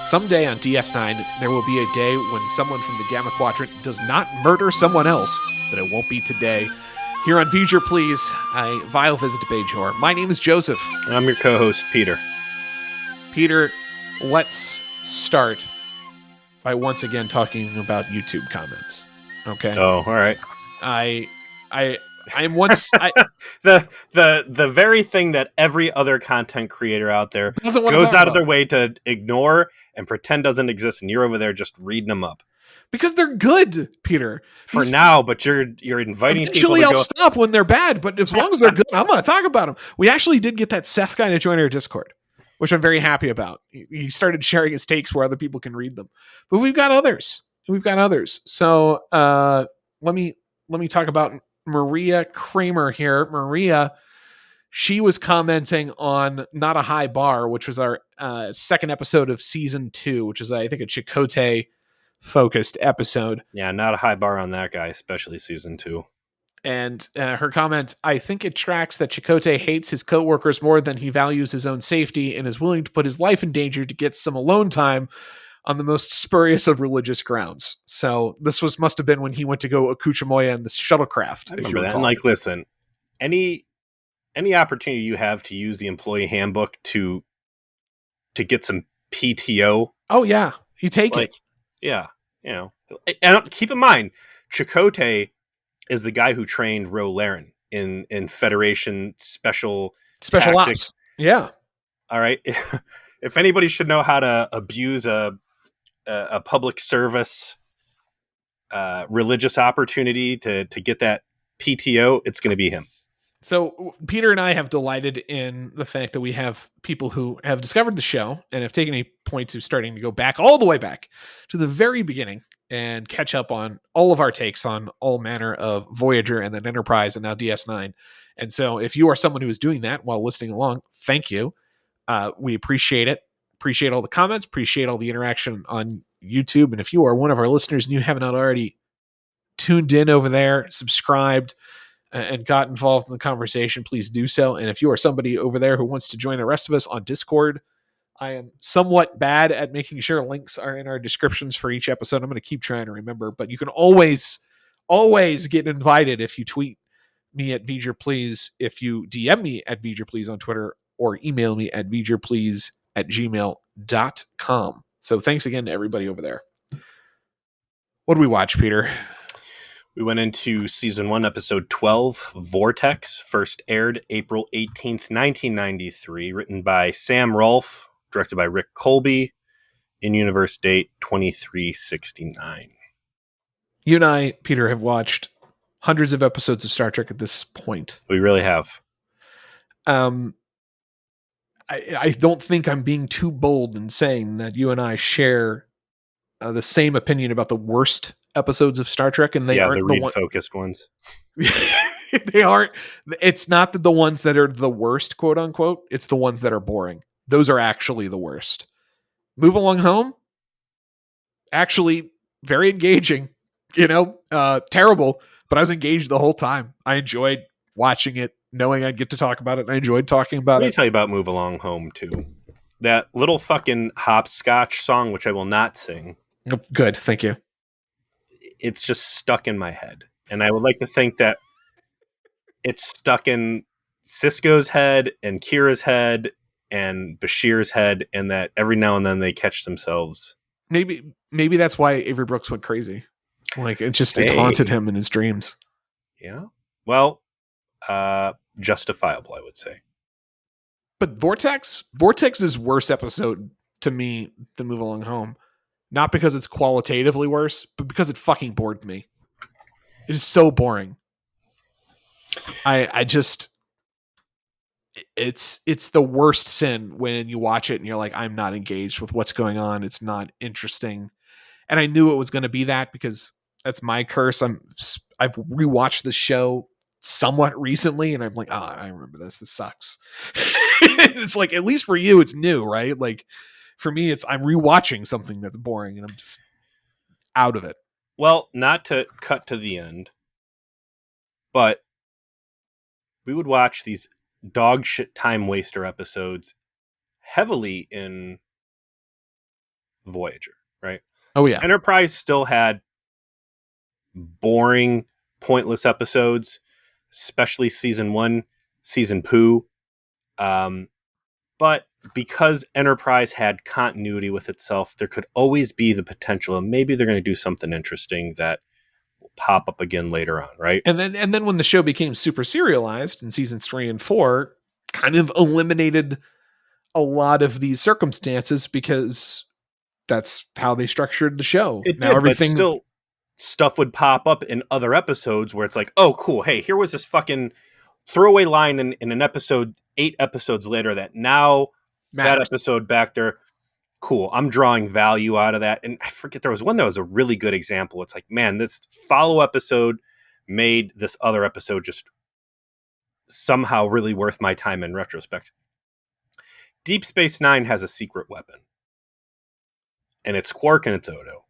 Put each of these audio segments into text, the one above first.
Someday on DS9, there will be a day when someone from the Gamma Quadrant does not murder someone else, but it won't be today. Here on V'ger Please, a vile visit to Bajor. My name is Joseph. I'm your co-host, Peter. Peter, let's start by once again talking about YouTube comments. Okay. Oh, all right. I'm once the very thing that every other content creator out there doesn't want to goes talk out of about. their way to ignore and pretend doesn't exist, and you're over there just reading them up. Because they're good, Peter. For now, but you're inviting people Eventually to I'll go. stop when they're bad, but as long as they're good, I'm going to talk about them. We actually did get that Seth guy to join our Discord, which I'm very happy about. He started sharing his takes where other people can read them. But we've got others. So let me talk about Maria Kramer here. Maria, she was commenting on Not a High Bar, which was our second episode of season 2, which is, I think, a Chakotay focused episode. Yeah, not a high bar on that guy, especially season 2. And her comment, I think it tracks that Chakotay hates his coworkers more than he values his own safety and is willing to put his life in danger to get some alone time on the most spurious of religious grounds. So this must have been when he went to go Akuchamoya in the shuttlecraft. I remember that. And listen, any opportunity you have to use the employee handbook to get some PTO. Oh yeah, you take it. Yeah, and keep in mind, Chakotay is the guy who trained Ro Laren in Federation special ops. Yeah. All right. If anybody should know how to abuse a public service religious opportunity to get that PTO, it's going to be him. So Peter and I have delighted in the fact that we have people who have discovered the show and have taken a point to starting to go back all the way back to the very beginning and catch up on all of our takes on all manner of Voyager and then Enterprise and now DS9. And so if you are someone who is doing that while listening along, thank you. We appreciate it. Appreciate all the comments, appreciate all the interaction on YouTube. And if you are one of our listeners and you haven't already tuned in over there, subscribed, and got involved in the conversation, please do so. And if you are somebody over there who wants to join the rest of us on Discord, I am somewhat bad at making sure links are in our descriptions for each episode. I'm going to keep trying to remember, but you can always get invited if you tweet me at V'ger Please, if you DM me at V'ger Please on Twitter, or email me at vgerplease@gmail.com. So thanks again to everybody over there. What did we watch, Peter? We went into season 1, episode 12, Vortex, first aired April 18th, 1993, written by Sam Rolfe, directed by Rick Colby, in-universe date 2369. You and I, Peter, have watched hundreds of episodes of Star Trek at this point. We really have. I don't think I'm being too bold in saying that you and I share the same opinion about the worst episodes of Star Trek, and they aren't the Reed-focused ones. They aren't. It's not that the ones that are the worst, quote unquote. It's the ones that are boring. Those are actually the worst. Move Along Home, actually very engaging. Terrible, but I was engaged the whole time. I enjoyed watching it, knowing I'd get to talk about it. And I enjoyed talking about it. Let me tell you about Move Along Home too. That little fucking hopscotch song, which I will not sing. Good, thank you. It's just stuck in my head. And I would like to think that it's stuck in Sisko's head and Kira's head and Bashir's head, and that every now and then they catch themselves. Maybe that's why Avery Brooks went crazy. Like it haunted him in his dreams. Yeah. Well, justifiable, I would say. But Vortex's worst episode to me than Move Along Home. Not because it's qualitatively worse, but because it fucking bored me. It is so boring. It's the worst sin when you watch it and you're like, I'm not engaged with what's going on. It's not interesting. And I knew it was going to be that because that's my curse. I've rewatched the show somewhat recently and I'm like, I remember this. This sucks. It's like, at least for you, it's new, right? Like, for me, I'm rewatching something that's boring and I'm just out of it. Well, not to cut to the end, but we would watch these dog shit time waster episodes heavily in Voyager, right? Oh yeah. Enterprise still had boring, pointless episodes, especially season 1, season poo. But because Enterprise had continuity with itself, there could always be the potential of maybe they're going to do something interesting that will pop up again later on, right? And then when the show became super serialized in seasons 3 and 4, kind of eliminated a lot of these circumstances because that's how they structured the show. It Now did, but everything still stuff would pop up in other episodes where it's like, oh, cool. Hey, here was this fucking throwaway line in an episode 8 episodes later that now that matters. episode back there, cool. I'm drawing value out of that. And I forget, there was one that was a really good example. It's like, man, this follow episode made this other episode just somehow really worth my time in retrospect. Deep Space Nine has a secret weapon, and it's Quark and it's Odo.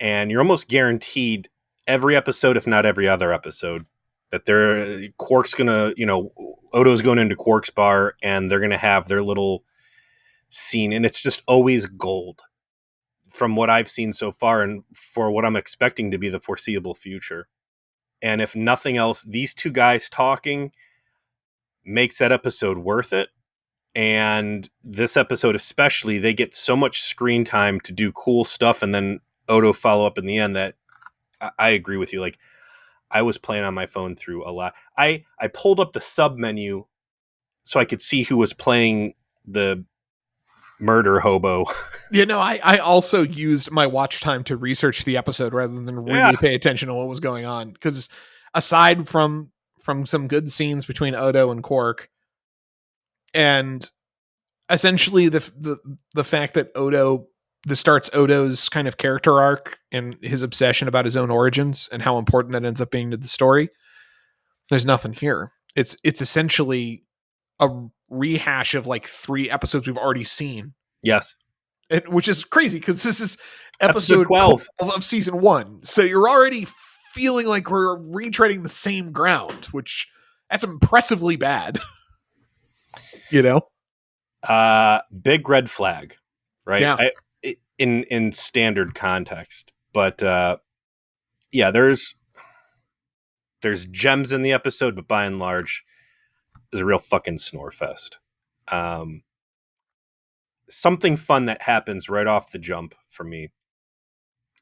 And you're almost guaranteed every episode, if not every other episode, that Quark's gonna, Odo's going into Quark's bar and they're gonna have their little scene, and it's just always gold from what I've seen so far and for what I'm expecting to be the foreseeable future. And if nothing else, these two guys talking makes that episode worth it. And this episode especially, they get so much screen time to do cool stuff, and then Odo follow up in the end that I agree with you. Like, I was playing on my phone through a lot. I pulled up the sub menu so I could see who was playing the murder hobo. I also used my watch time to research the episode rather than Yeah. really pay attention to what was going on. Because aside from some good scenes between Odo and Quark, and essentially the fact that this starts Odo's kind of character arc and his obsession about his own origins and how important that ends up being to the story, there's nothing here. It's essentially a rehash of like 3 episodes we've already seen. Yes. Which is crazy because this is Episode episode 12 of season 1. So you're already feeling like we're retreading the same ground, which that's impressively bad. Big red flag, right? Yeah. In standard context. But yeah, there's gems in the episode, but by and large, is a real fucking snore fest. Something fun that happens right off the jump for me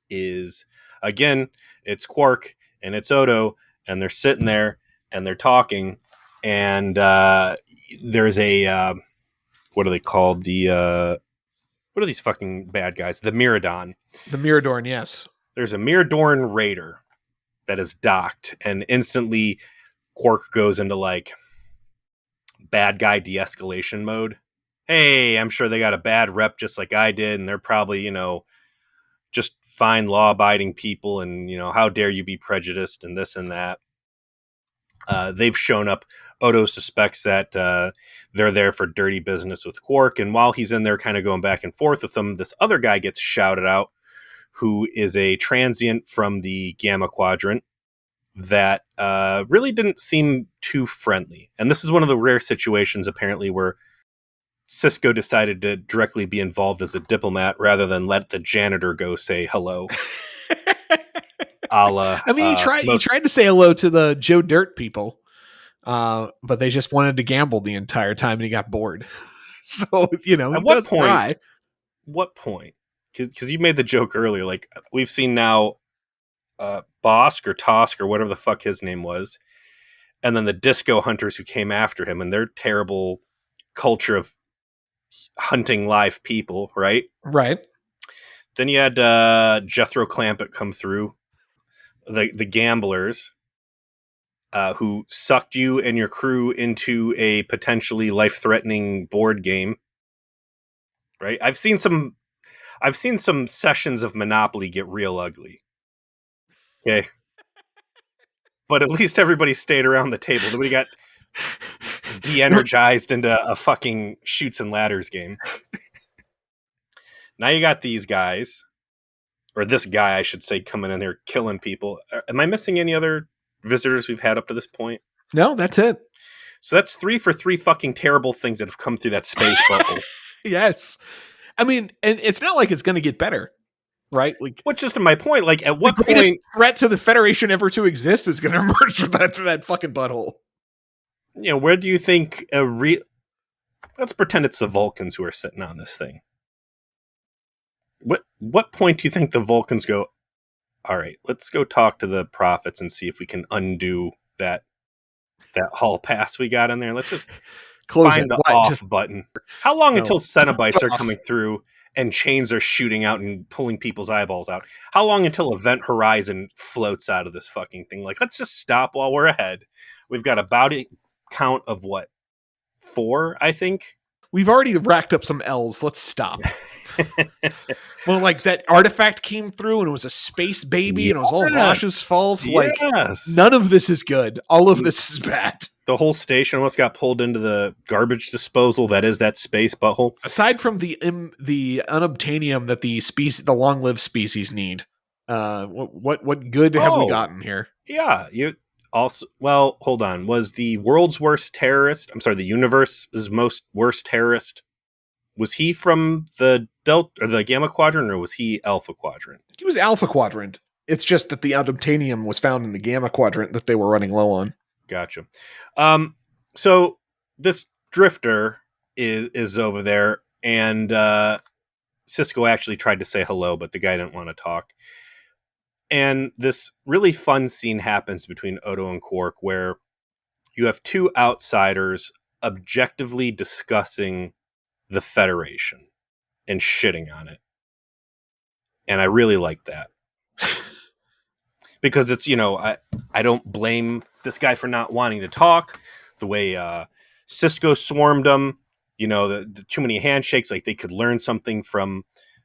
is, again, it's Quark and it's Odo, and they're sitting there and they're talking, and there's a what are they called? What are these fucking bad guys? The Miradon. The Miradorn, yes. There's a Miradorn raider that is docked, and instantly Quark goes into like bad guy de-escalation mode. Hey, I'm sure they got a bad rep just like I did, and they're probably, just fine law-abiding people, and, how dare you be prejudiced and this and that. They've shown up. Odo suspects that they're there for dirty business with Quark, and while he's in there kind of going back and forth with them, this other guy gets shouted out, who is a transient from the Gamma Quadrant that really didn't seem too friendly. And this is one of the rare situations, apparently, where Sisko decided to directly be involved as a diplomat rather than let the janitor go say hello. I mean, he tried to say hello to the Joe Dirt people, but they just wanted to gamble the entire time, and he got bored. So he does try. What point? Because you made the joke earlier. Like, we've seen now, Bosk or Tosk or whatever the fuck his name was, and then the disco hunters who came after him and their terrible culture of hunting live people, right? Right. Then you had Jethro Clampett come through, the gamblers, who sucked you and your crew into a potentially life-threatening board game. Right? I've seen some sessions of Monopoly get real ugly. Okay. But at least everybody stayed around the table. Nobody got de-energized into a fucking shoots and ladders game. Now you got these guys, or this guy, I should say, coming in there killing people. Am I missing any other visitors we've had up to this point? No, that's it. So that's 3 for 3 fucking terrible things that have come through that space bubble. Yes. I mean, and it's not like it's going to get better, right? Like Which is to my point. Like, at the what greatest point, threat to the Federation ever to exist is going to emerge from that fucking butthole. where do you think let's pretend it's the Vulcans who are sitting on this thing. What point do you think the Vulcans go, all right, let's go talk to the prophets and see if we can undo that hall pass we got in there. Let's just Close it. find the What? off Just button. How long no. until Cenobites are Off. coming through and chains are shooting out and pulling people's eyeballs out? How long until Event Horizon floats out of this fucking thing? Like, let's just stop while we're ahead. We've got a bounty count of what? 4, I think. We've already racked up some L's. Let's stop. Well, like that artifact came through and it was a space baby and it was all Vosh's fault. Like, Yes. none of this is good. All of this is bad. The whole station almost got pulled into the garbage disposal that is that space butthole. Aside from the unobtainium that the long-lived species need, what good have we gotten here? Yeah, you also, well, hold on. Was the world's worst terrorist, I'm sorry, the universe's most worst terrorist, was he from the Delta or the Gamma Quadrant, or was he Alpha Quadrant? He was Alpha Quadrant. It's just that the unobtainium was found in the Gamma Quadrant that they were running low on. Gotcha. So this drifter is over there, and Cisco actually tried to say hello, but the guy didn't want to talk. And this really fun scene happens between Odo and Quark, where you have two outsiders objectively discussing the Federation and shitting on it. And I really like that. Because it's, I don't blame this guy for not wanting to talk. The way Cisco swarmed him, the too many handshakes, like they could learn something from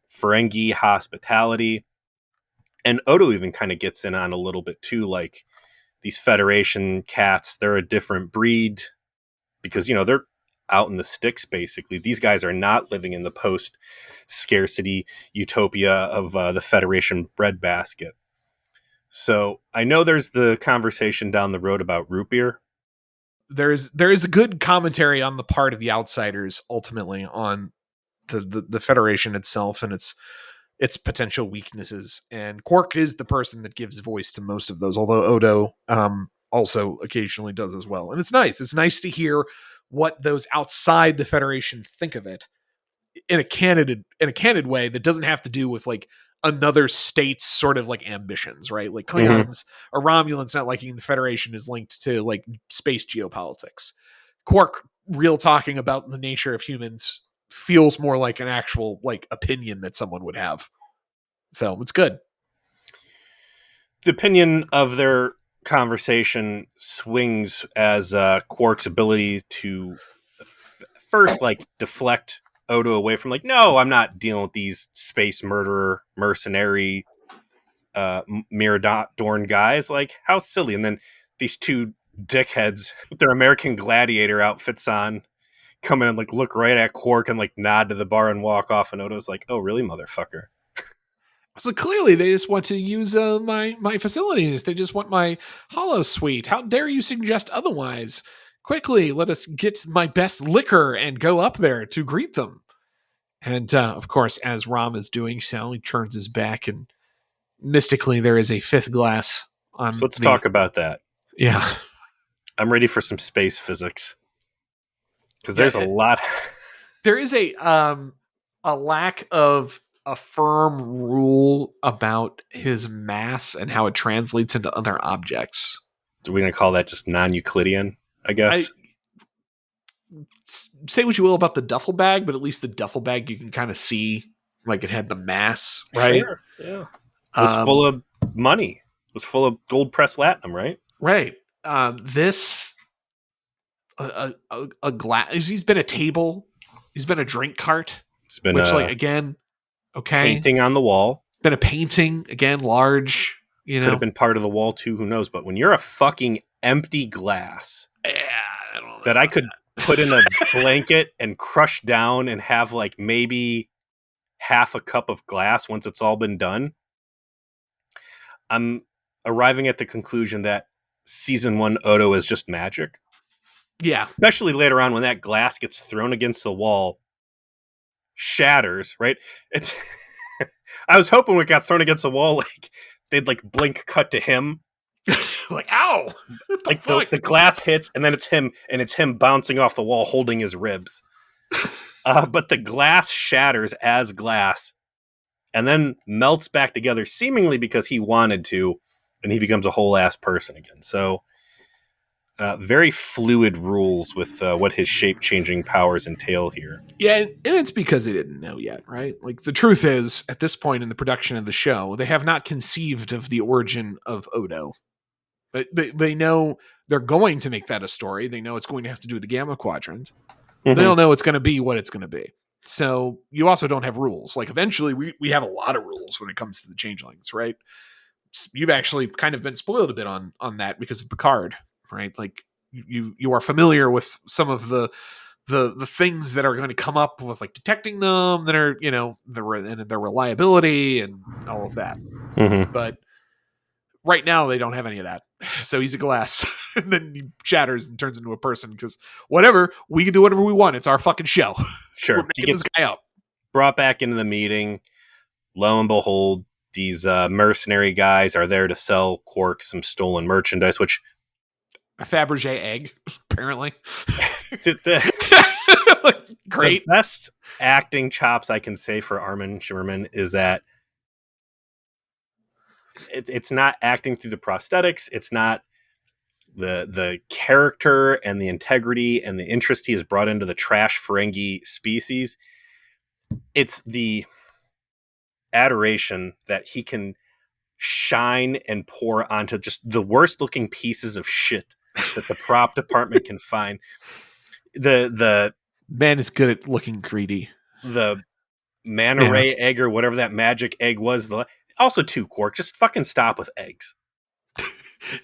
Ferengi hospitality. And Odo even kind of gets in on a little bit too, like these Federation cats, they're a different breed because, they're out in the sticks, basically. These guys are not living in the post-scarcity utopia of the Federation breadbasket. So I know there's the conversation down the road about root beer. There is a good commentary on the part of the outsiders, ultimately, on the Federation itself and its potential weaknesses. And Quark is the person that gives voice to most of those, although Odo also occasionally does as well. And it's nice. It's nice to hear what those outside the Federation think of it in a candid way that doesn't have to do with like another state's sort of like ambitions, right? Like Klingons or Romulans not liking the Federation is linked to like space geopolitics. Quark real talking about the nature of humans feels more like an actual like opinion that someone would have. So it's good. The opinion of their conversation swings as Quark's ability to first like deflect Odo away from like, no, I'm not dealing with these space murderer mercenary Miradorn guys. Like, how silly. And then these two dickheads with their American Gladiator outfits on come in and like look right at Quark and like nod to the bar and walk off. And Odo's like, oh, really, motherfucker? So clearly they just want to use my facilities. They just want my hollow suite. How dare you suggest otherwise? Quickly, let us get my best liquor and go up there to greet them. And of course, as Rom is doing so, he turns his back and mystically there is a fifth glass on. So let's talk about that. Yeah. I'm ready for some space physics. Because there's a lot. There is a lack of a firm rule about his mass and how it translates into other objects. Are we going to call that just non-Euclidean, I guess? Say what you will about the duffel bag, but at least the duffel bag you can kind of see like it had the mass, right? Sure, yeah. It was full of money. It was full of gold pressed latinum, right? Right. This a glass. He's been a table. He's been a drink cart. It's been which, like, again, okay, painting on the wall. Been a painting again, large. Could have been part of the wall too. Who knows? But when you're a fucking empty glass, I don't know that I could put in a blanket and crush down and have like maybe half a cup of glass once it's all been done, I'm arriving at the conclusion that season 1 Odo is just magic. Yeah. Especially later on when that glass gets thrown against the wall shatters, right? It's I was hoping when it got thrown against the wall, like they'd like blink cut to him. Like, ow! What the Like fuck? the glass hits and then it's him bouncing off the wall holding his ribs. But the glass shatters as glass and then melts back together, seemingly because he wanted to, and he becomes a whole ass person again. So very fluid rules with what his shape changing powers entail here. Yeah, and it's because they didn't know yet, right? Like, the truth is, at this point in the production of the show, they have not conceived of the origin of Odo. They know they're going to make that a story. They know it's going to have to do with the Gamma Quadrant. Mm-hmm. They don't know it's going to be what it's going to be. So you also don't have rules. Like, eventually we have a lot of rules when it comes to the changelings, right? You've actually kind of been spoiled a bit on that because of Picard, right? Like, you are familiar with some of the things that are going to come up with, like, detecting them, that are, their reliability and all of that. Mm-hmm. But right now they don't have any of that. So he's a glass, and then he shatters and turns into a person because whatever, we can do whatever we want. It's our fucking show. Sure. We're making this guy up. Brought back into the meeting. Lo and behold, these mercenary guys are there to sell Quark some stolen merchandise, which a Fabergé egg, apparently. The Great. best acting chops I can say for Armin Shimmerman is that it's not acting through the prosthetics. It's not the character and the integrity and the interest he has brought into the trash Ferengi species. It's the adoration that he can shine and pour onto just the worst looking pieces of shit that the prop department can find. The man is good at looking greedy. The manta ray egg or whatever that magic egg was. Also, too, Quark, just fucking stop with eggs.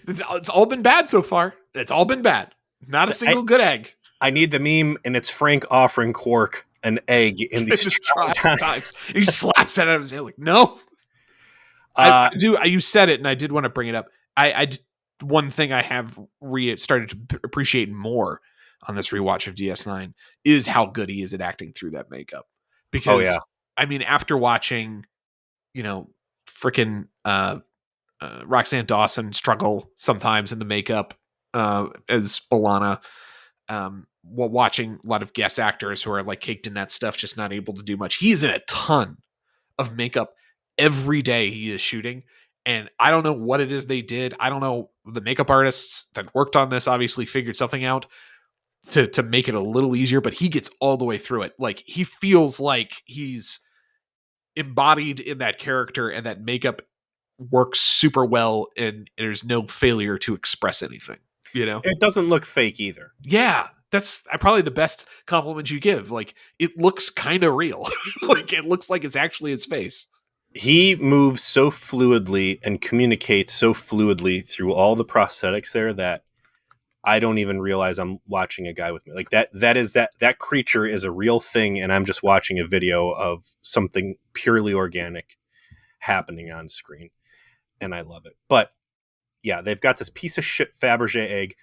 It's all been bad so far. It's all been bad. Not a single good egg. I need the meme, and it's Frank offering Quark an egg in these times. He slaps that out of his head like, no. I do. You said it, and I did want to bring it up. One thing I have started to appreciate more on this rewatch of DS9 is how good he is at acting through that makeup. Because, I mean, after watching, freaking Roxanne Dawson struggle sometimes in the makeup as B'Elanna, while watching a lot of guest actors who are like caked in that stuff, just not able to do much. He's in a ton of makeup every day he is shooting. And I don't know what it is they did. I don't know. The makeup artists that worked on this obviously figured something out to make it a little easier, but he gets all the way through it. Like, he feels like he's embodied in that character, and that makeup works super well, and there's no failure to express anything. It doesn't look fake either. Yeah, that's probably the best compliment you give. Like, it looks kind of real. Like, it looks like it's actually his face. He moves so fluidly and communicates so fluidly through all the prosthetics there that I don't even realize I'm watching a guy with me. Like, that creature is a real thing, and I'm just watching a video of something purely organic happening on screen. And I love it. But yeah, they've got this piece of shit Fabergé egg.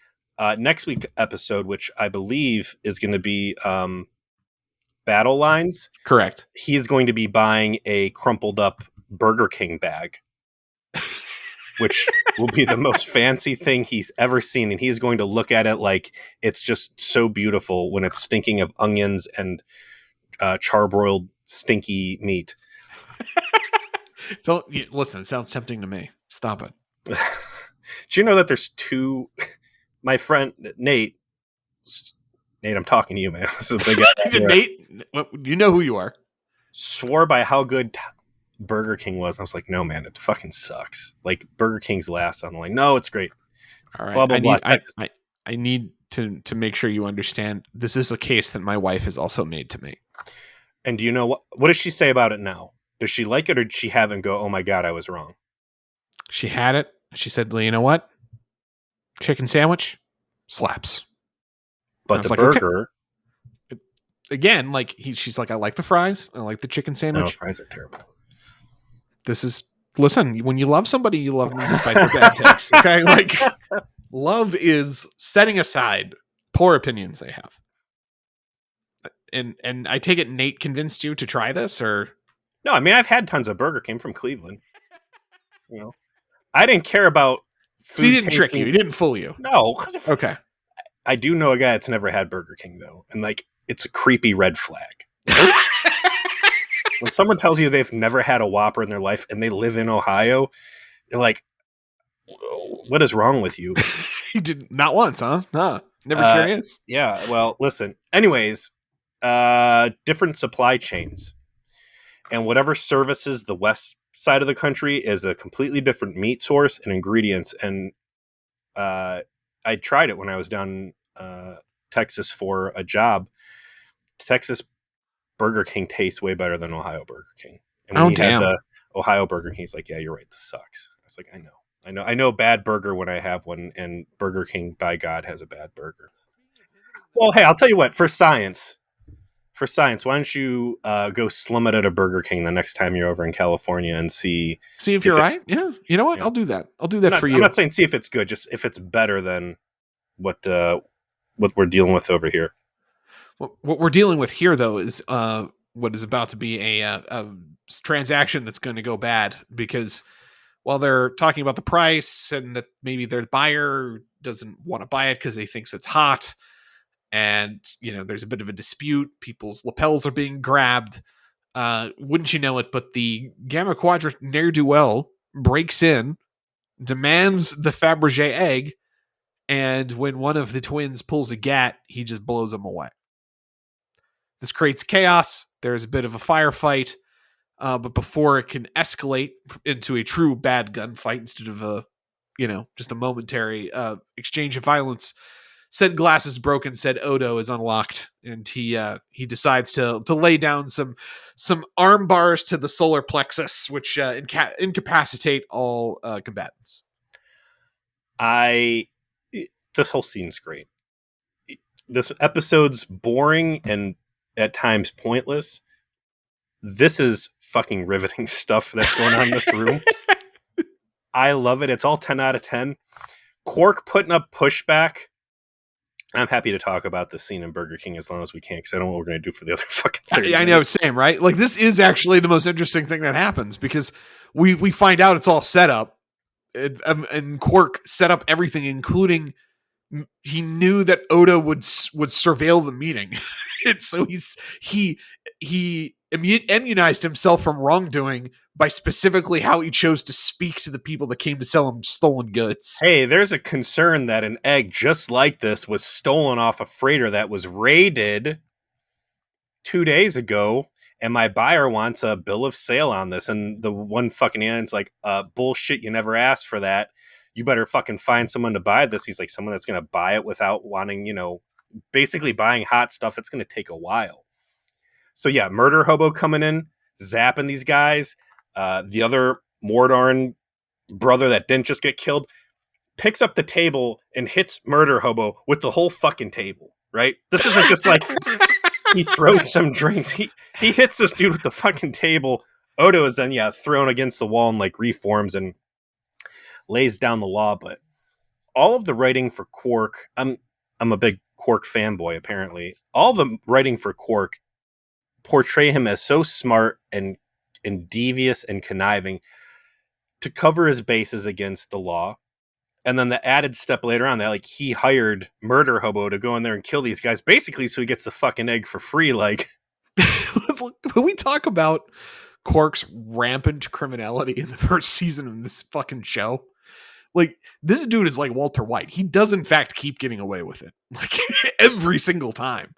Next week's episode, which I believe is going to be Battle Lines. Correct. He is going to be buying a crumpled up Burger King bag, which will be the most fancy thing he's ever seen. And he's going to look at it like it's just so beautiful when it's stinking of onions and charbroiled stinky meat. Don't listen. It sounds tempting to me. Stop it. Do you know that there's two? My friend Nate, I'm talking to you, man. This is a big guy. Nate, you know who you are. Swore by how good Burger King was. I was like, no, man, it fucking sucks. Like, Burger King's last. I'm like, no, it's great. All right, blah, blah, blah. I need to make sure you understand. This is a case that my wife has also made to me. And do you know what does she say about it now? Does she like it, or did she have it and go, oh my God, I was wrong? She had it. She said, well, you know what? Chicken sandwich slaps. But the burger... Okay. Again, like, she's like, I like the fries. I like the chicken sandwich. No, fries are terrible. Listen, when you love somebody, you love them despite their bad takes. Okay? Like, love is setting aside poor opinions they have. And I take it Nate convinced you to try this, or No, I mean I've had tons of Burger King from Cleveland. You know, I didn't care about so he food didn't trick you, tasting. he didn't fool you. No, Okay. I do know a guy that's never had Burger King though, and like it's a creepy red flag. Nope. When someone tells you they've never had a Whopper in their life and they live in Ohio, you're like, what is wrong with you? He did not once, huh? Nah, never curious. Yeah. Well, listen. Anyways, different supply chains, and whatever services the west side of the country is a completely different meat source and ingredients. And I tried it when I was down Texas for a job. Texas Burger King tastes way better than Ohio Burger King. And when Oh he had damn. the Ohio Burger King, he's like, "Yeah, you're right. This sucks." I was like, I know, bad burger when I have one, and Burger King, by God, has a bad burger." Well, hey, I'll tell you what. For science, why don't you go slum it at a Burger King the next time you're over in California and see See if if you're it's. right. Yeah, you know what? Yeah. I'll do that. I'll do I'm that not, for I'm you. not saying see if it's good, just if it's better than what we're dealing with over here. What we're dealing with here, though, is what is about to be a transaction that's going to go bad, because while they're talking about the price and that maybe their buyer doesn't want to buy it because they thinks it's hot, and there's a bit of a dispute, people's lapels are being grabbed. Wouldn't you know it? But the Gamma Quadrant ne'er do well breaks in, demands the Fabergé egg, and when one of the twins pulls a gat, he just blows them away. This creates chaos. There's a bit of a firefight, but before it can escalate into a true bad gunfight instead of just a momentary exchange of violence, said glass is broken, said Odo is unlocked, and he decides to lay down some arm bars to the solar plexus, which incapacitate all combatants. This whole scene's great. This episode's boring and at times pointless. This is fucking riveting stuff that's going on in this room. I love it. It's all 10 out of 10. Quark putting up pushback. I'm happy to talk about this scene in Burger King as long as we can, because I don't know what we're going to do for the other fucking 30 I know, same, right? Like, this is actually the most interesting thing that happens, because we find out it's all set up, and Quark set up everything, including he knew that Oda would surveil the meeting, and so he immunized himself from wrongdoing by specifically how he chose to speak to the people that came to sell him stolen goods. Hey, there's a concern that an egg just like this was stolen off a freighter that was raided 2 days ago, and my buyer wants a bill of sale on this. And the one fucking alien's like, bullshit, you never asked for that. You better fucking find someone to buy this. He's like, someone that's going to buy it without wanting, basically buying hot stuff. It's going to take a while. So yeah, murder hobo coming in, zapping these guys. The other Mordarn brother that didn't just get killed picks up the table and hits murder hobo with the whole fucking table, right? This isn't just like he throws some drinks. He hits this dude with the fucking table. Odo is then thrown against the wall and like reforms and lays down the law. But all of the writing for Quark, I'm a big Quark fanboy apparently. All the writing for Quark portray him as so smart and devious and conniving to cover his bases against the law. And then the added step later on that like he hired murder hobo to go in there and kill these guys basically so he gets the fucking egg for free. Like, when we talk about Quark's rampant criminality in the first season of this fucking show, like, this dude is like Walter White. He does in fact keep getting away with it, like every single time.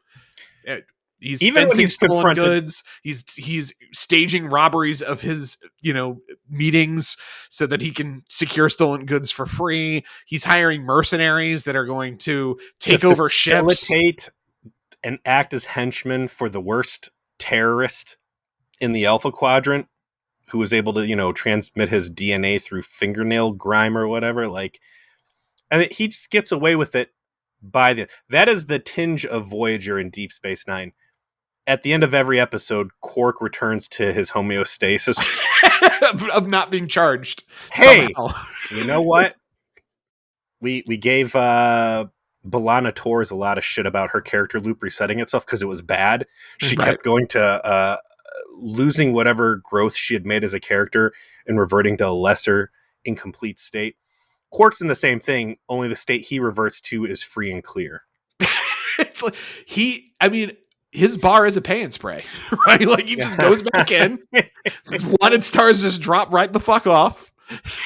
He's even when fencing he's stolen confronted, goods. He's staging robberies of his meetings so that he can secure stolen goods for free. He's hiring mercenaries that are going to take over ships, facilitate and act as henchmen for the worst terrorist in the Alpha Quadrant, who was able to transmit his DNA through fingernail grime or whatever. Like, and he just gets away with it that is the tinge of Voyager in Deep Space Nine. At the end of every episode, Quark returns to his homeostasis of not being charged. Hey, somehow. You know what? We gave Balana tours a lot of shit about her character loop resetting itself because it was bad. She Right. kept going to losing whatever growth she had made as a character and reverting to a lesser, incomplete state. Quark's in the same thing, only the state he reverts to is free and clear. It's like his bar is a pay and spray, right? Like he just goes back in. These wanted stars just drop right the fuck off.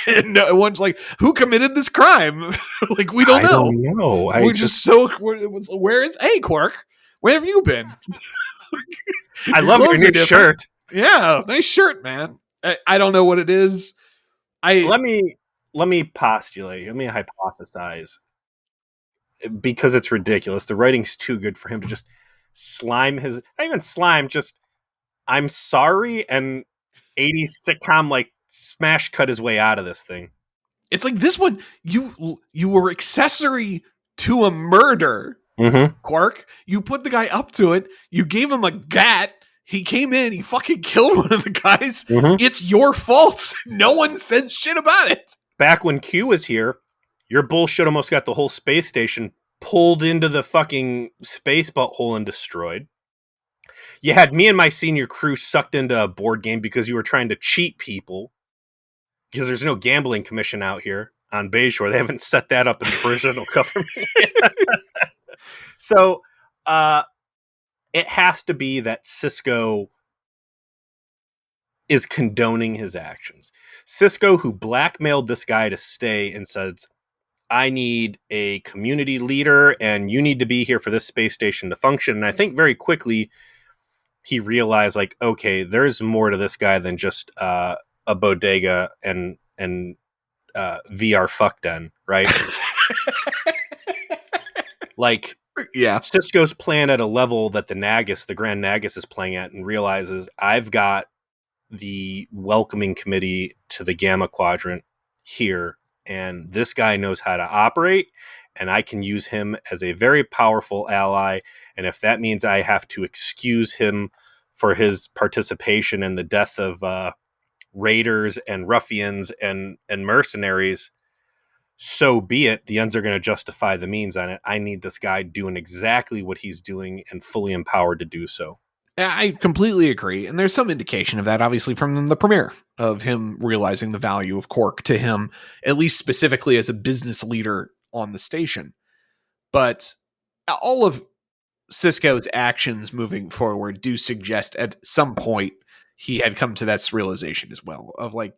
And no one's like, who committed this crime? Like, we don't I know. don't know. Where is, hey, Quark, where have you been? I love your new shirt. Yeah, nice shirt, man. I don't know what it is. Let me postulate. Let me hypothesize. Because it's ridiculous. The writing's too good for him to just slime his, not even slime, just I'm sorry, and 80s sitcom like smash cut his way out of this thing. It's like this one, you were accessory to a murder, Quark. You put the guy up to it. You gave him a gat. He came in. He fucking killed one of the guys. It's your fault. No one said shit about it. Back when Q was here, your bullshit almost got the whole space station pulled into the fucking space butthole and destroyed. You had me and my senior crew sucked into a board game because you were trying to cheat people. Because there's no gambling commission out here on Bayshore. They haven't set that up in the original government. So it has to be that Sisko is condoning his actions. Sisko, who blackmailed this guy to stay and says, I need a community leader and you need to be here for this space station to function. And I think very quickly he realized, like, okay, there's more to this guy than just a bodega and VR fuck den, right? Like, yeah, Sisko's playing at a level that the Nagus, the Grand Nagus, is playing at, and realizes I've got the welcoming committee to the Gamma Quadrant here, and this guy knows how to operate, and I can use him as a very powerful ally. And if that means I have to excuse him for his participation in the death of raiders and ruffians and mercenaries, so be it. The ends are going to justify the means on it. I need this guy doing exactly what he's doing and fully empowered to do so. I completely agree. And there's some indication of that, obviously, from the premiere of him realizing the value of Quark to him, at least specifically as a business leader on the station. But all of Sisko's actions moving forward do suggest at some point he had come to that realization as well of like,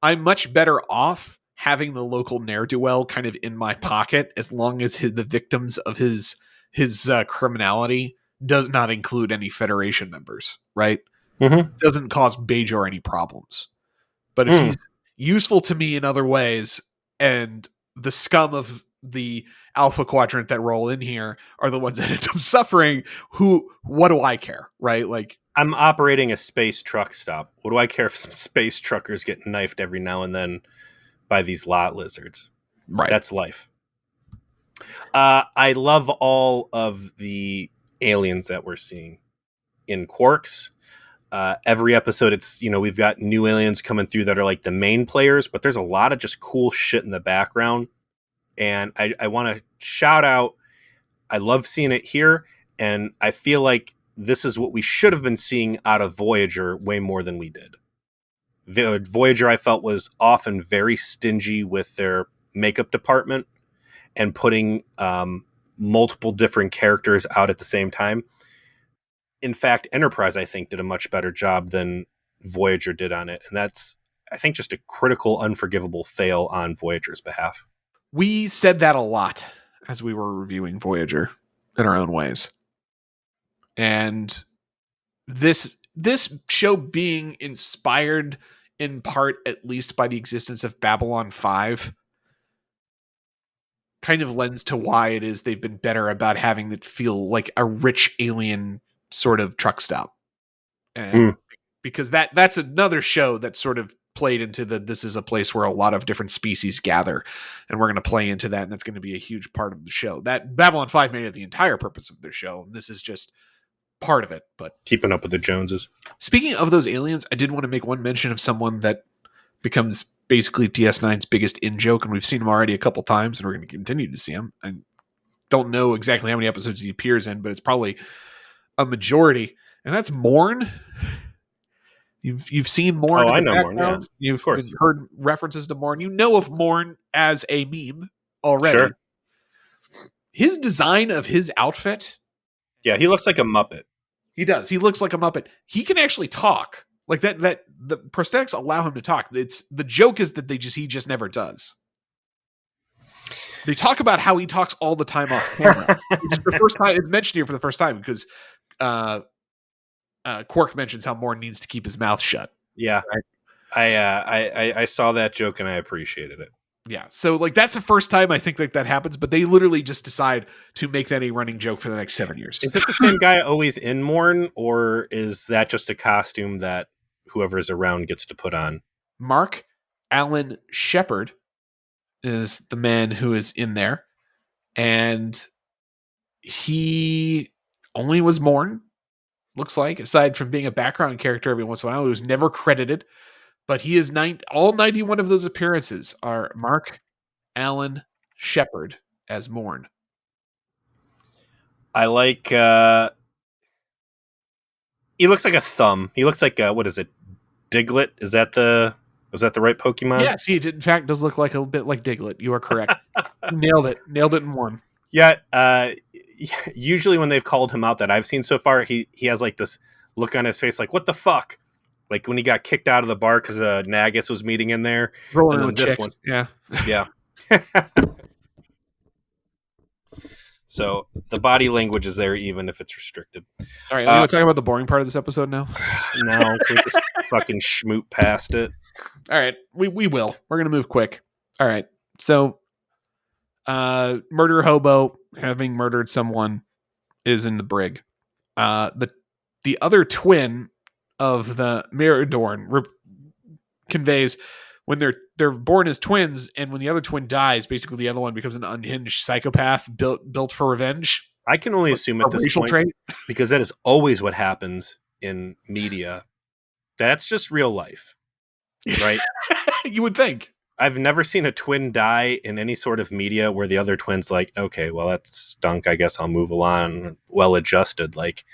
I'm much better off having the local ne'er-do-well kind of in my pocket as long as the victims of his criminality does not include any Federation members, right? Doesn't cause Bajor any problems. But if he's useful to me in other ways, and the scum of the Alpha Quadrant that roll in here are the ones that end up suffering, what do I care, right? Like, I'm operating a space truck stop. What do I care if some space truckers get knifed every now and then by these lot lizards? Right. That's life. I love all of the aliens that we're seeing in Quarks. Every episode, it's, we've got new aliens coming through that are like the main players, but there's a lot of just cool shit in the background. And I want to shout out, I love seeing it here. And I feel like this is what we should have been seeing out of Voyager way more than we did. Voyager, I felt, was often very stingy with their makeup department and putting multiple different characters out at the same time. In fact, Enterprise, I think, did a much better job than Voyager did on it. And that's, I think, just a critical, unforgivable fail on Voyager's behalf. We said that a lot as we were reviewing Voyager in our own ways. And this show being inspired in part, at least, by the existence of Babylon 5 kind of lends to why it is they've been better about having it feel like a rich alien sort of truck stop. And because that's another show that sort of played into this is a place where a lot of different species gather, and we're going to play into that, and it's going to be a huge part of the show. That Babylon 5 made it the entire purpose of their show, and this is just part of it. But keeping up with the Joneses. Speaking of those aliens, I did want to make one mention of someone that becomes basically DS9's biggest in-joke, and we've seen him already a couple times, and we're going to continue to see him. And don't know exactly how many episodes he appears in, but it's probably a majority. And that's Morn. You've seen Morn Oh, in I the know Morn. Yeah, background. of You've been course. heard references to Morn. You know of Morn as a meme already. Sure. His design of his outfit, Yeah, he looks like a Muppet. he does. He looks like a Muppet. He can actually talk. Like that the prosthetics allow him to talk. It's the joke is that he just never does. They talk about how he talks all the time off camera. Which is the first time it's mentioned here for the first time because uh, Quark mentions how Morn needs to keep his mouth shut. Yeah, Right? I saw that joke and I appreciated it. Yeah. So like that's the first time I think that happens, but they literally just decide to make that a running joke for the next 7 years. Is it the same guy always in Morn, or is that just a costume that whoever's around gets to put on? Mark Allen Shepard is the man who is in there, and he only was Morn, looks like, aside from being a background character every once in a while. He was never credited, but he is all 91 of those appearances are Mark Allen Shepard as Morn. I like. He looks like a thumb. He looks like what is it? Diglett? Is that the right Pokemon? Yes, he in fact does look like a bit like Diglett. You are correct. Nailed it in one. Yeah. Usually when they've called him out that I've seen so far, he has like this look on his face, like what the fuck, like when he got kicked out of the bar because Nagus was meeting in there. Rolling And with then this chicks. one, Yeah. So the body language is there, even if it's restricted. All right, we want to talk about the boring part of this episode now. No, can we just fucking schmoot past it? All right, we will. We're gonna move quick. All right, so murder hobo having murdered someone is in the brig. The other twin of the Miradorn conveys when they're born as twins, and when the other twin dies, basically the other one becomes an unhinged psychopath built for revenge. I can only assume at this point, trait. because that is always what happens in media. That's just real life, right? You would think. I've never seen a twin die in any sort of media where the other twin's like, okay, well, that stunk. I guess I'll move along, well adjusted. Like,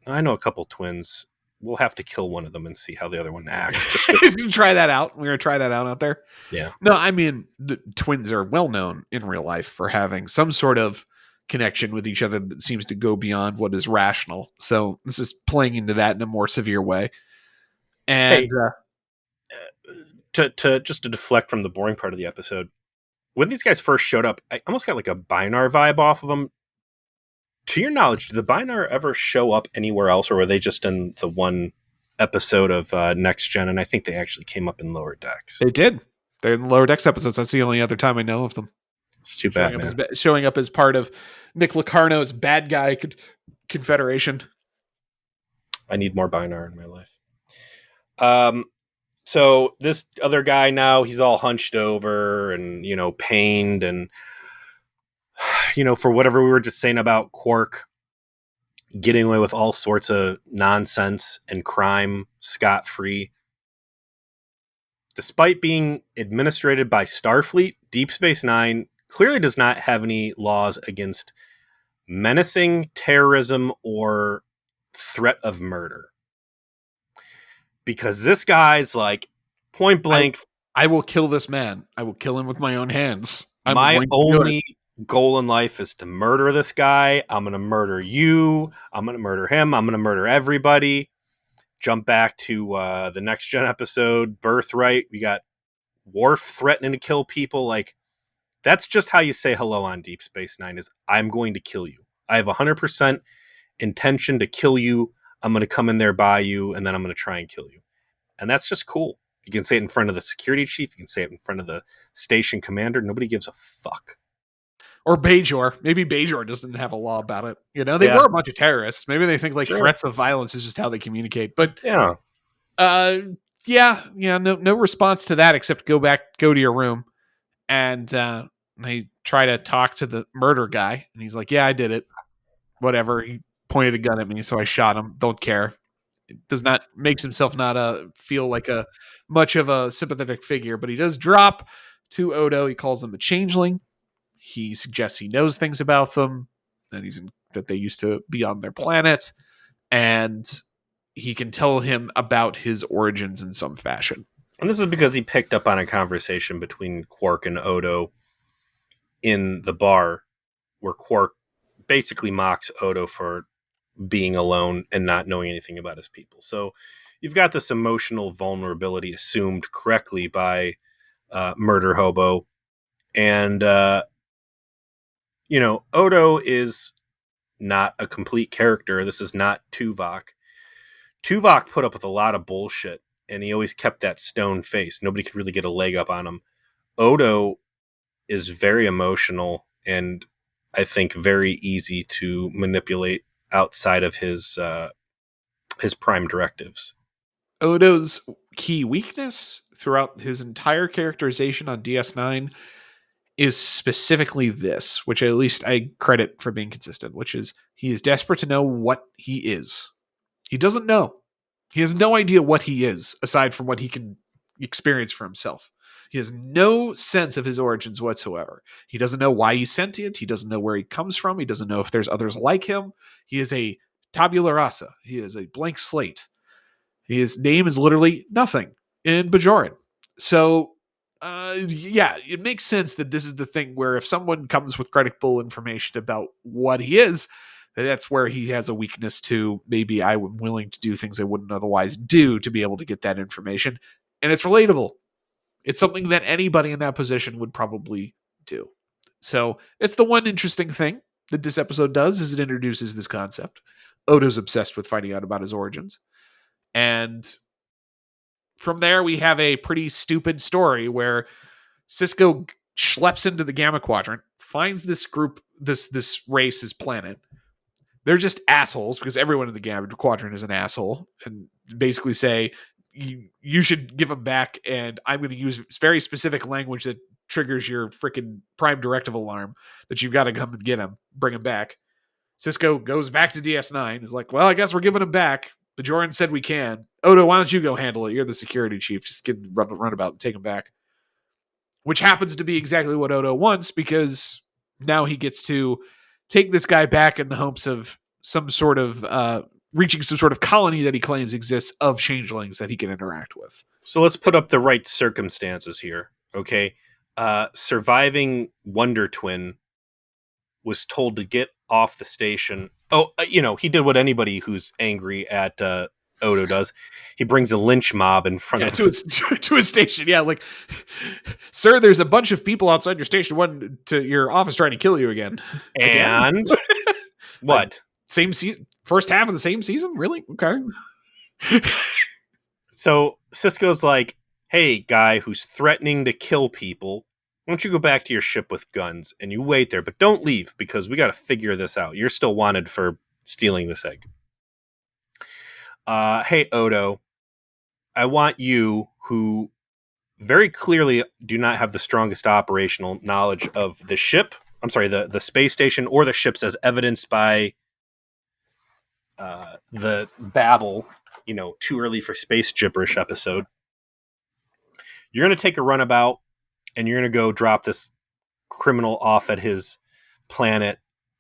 I know a couple twins. We'll have to kill one of them and see how the other one acts. Just to, try that out. We're gonna try that out there. Yeah. No, I mean the twins are well known in real life for having some sort of connection with each other that seems to go beyond what is rational. So this is playing into that in a more severe way. And to just to deflect from the boring part of the episode, when these guys first showed up, I almost got like a Binar vibe off of them. To your knowledge, did the Binar ever show up anywhere else, or were they just in the one episode of Next Gen? And I think they actually came up in Lower Decks. they did. They're in the Lower Decks episodes. That's the only other time I know of them. It's too bad, man. Showing up as part of Nick Locarno's bad guy confederation. I need more Binar in my life. So this other guy now, he's all hunched over and, pained and, for whatever we were just saying about Quark getting away with all sorts of nonsense and crime scot-free. Despite being administrated by Starfleet, Deep Space Nine clearly does not have any laws against menacing, terrorism, or threat of murder. Because this guy's like, point blank, I will kill this man. I will kill him with my own hands. My only goal in life is to murder this guy. I'm going to murder you. I'm going to murder him. I'm going to murder everybody. Jump back to the Next Gen episode, Birthright. We got Worf threatening to kill people. Like, that's just how you say hello on Deep Space Nine is, I'm going to kill you. I have 100% intention to kill you. I'm going to come in there by you, and then I'm going to try and kill you. And that's just cool. You can say it in front of the security chief. You can say it in front of the station commander. Nobody gives a fuck. Or Bajor. Maybe Bajor doesn't have a law about it. They were a bunch of terrorists. Maybe they think threats of violence is just how they communicate. But yeah. No response to that except go to your room. And they try to talk to the murder guy. And he's like, yeah, I did it. Whatever. He pointed a gun at me, so I shot him. Don't care. It makes himself not feel like a much of a sympathetic figure, but he does drop to Odo. He calls him a changeling. He suggests he knows things about them, that they used to be on their planet, and he can tell him about his origins in some fashion. And this is because he picked up on a conversation between Quark and Odo in the bar, where Quark basically mocks Odo for being alone and not knowing anything about his people. So you've got this emotional vulnerability assumed correctly by Murder Hobo. And, Odo is not a complete character. This is not Tuvok. Tuvok put up with a lot of bullshit, and he always kept that stone face. Nobody could really get a leg up on him. Odo is very emotional and I think very easy to manipulate outside of his prime directives. Odo's key weakness throughout his entire characterization on DS9 is specifically this, which at least I credit for being consistent, which is he is desperate to know what he is. He doesn't know. He has no idea what he is, aside from what he can experience for himself. He has no sense of his origins whatsoever. He doesn't know why he's sentient. He doesn't know where he comes from. He doesn't know if there's others like him. He is a tabula rasa. He is a blank slate. His name is literally nothing in Bajoran. So, yeah, it makes sense that this is the thing where if someone comes with credible information about what he is, that's where he has a weakness to maybe I'm willing to do things I wouldn't otherwise do to be able to get that information. And it's relatable. It's something that anybody in that position would probably do. So it's the one interesting thing that this episode does is it introduces this concept. Odo's obsessed with finding out about his origins. And from there, we have a pretty stupid story where Cisco schleps into the Gamma Quadrant, finds this group, this race's planet. They're just assholes because everyone in the Gamma Quadrant is an asshole, and basically say you should give them back, and I'm going to use very specific language that triggers your freaking prime directive alarm that you've got to come and get him, bring him back. Cisco goes back to DS9, is like, well, I guess we're giving him back. Bajoran said we can. Odo, why don't you go handle it? You're the security chief. Just get run about and take him back. Which happens to be exactly what Odo wants because now he gets to take this guy back in the hopes of some sort of reaching some sort of colony that he claims exists of changelings that he can interact with. So let's put up the right circumstances here, okay? Surviving Wonder Twin was told to get off the station. Oh, he did what anybody who's angry at Odo does. He brings a lynch mob in front of to his station. Yeah, like, sir, there's a bunch of people outside your station, one to your office trying to kill you again. And what? Same season, first half of the same season? Really? Okay. So Cisco's like, hey, guy who's threatening to kill people, why don't you go back to your ship with guns and you wait there, but don't leave because we got to figure this out. You're still wanted for stealing this egg. Hey, Odo, I want you, who very clearly do not have the strongest operational knowledge of the ship, I'm sorry, the space station or the ships as evidenced by the Babel, too early for space gibberish episode. You're going to take a runabout and you're going to go drop this criminal off at his planet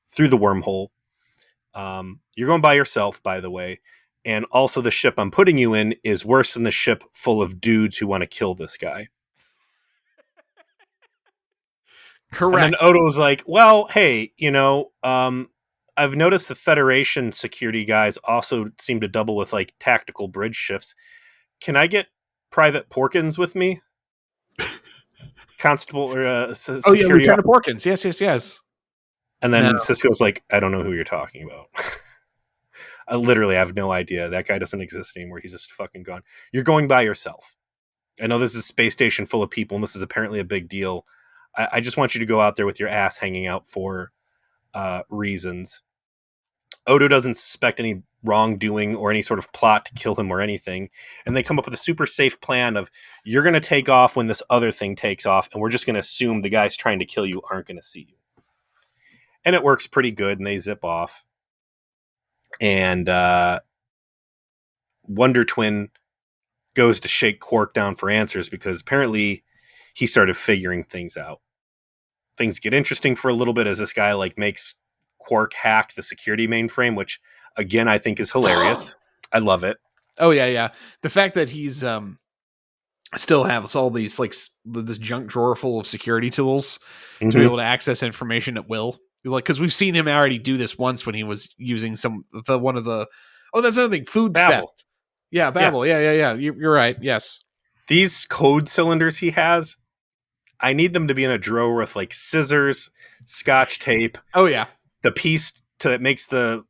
through the wormhole. You're going by yourself, by the way. And also the ship I'm putting you in is worse than the ship full of dudes who want to kill this guy. Correct. And then Odo's like, well, hey, I've noticed the Federation security guys also seem to double with like tactical bridge shifts. Can I get Private Porkins with me? Constable or security. Oh yeah, Lieutenant Porkins. Yes. And then Cisco's like, I don't know who you're talking about. I literally have no idea. That guy doesn't exist anymore. He's just fucking gone. You're going by yourself. I know this is a space station full of people, and this is apparently a big deal. I just want you to go out there with your ass hanging out for reasons. Odo doesn't suspect any wrongdoing or any sort of plot to kill him or anything. And they come up with a super safe plan of, you're going to take off when this other thing takes off, and we're just going to assume the guys trying to kill you aren't going to see you. And it works pretty good, and they zip off. And Wonder Twin goes to shake Quark down for answers because apparently he started figuring things out. things get interesting for a little bit as this guy like makes Quark hack the security mainframe, which again I think is hilarious. I love it. Oh yeah, yeah. The fact that he's still has all these like this junk drawer full of security tools to be Mm-hmm. able to access information at will. Like, because we've seen him already do this once when he was using one of the. Oh, that's another thing. Food Babel. theft. Yeah, Yeah. Babel. Yeah. You're right. Yes. These code cylinders he has, I need them to be in a drawer with like scissors, scotch tape, Oh yeah. the piece that makes the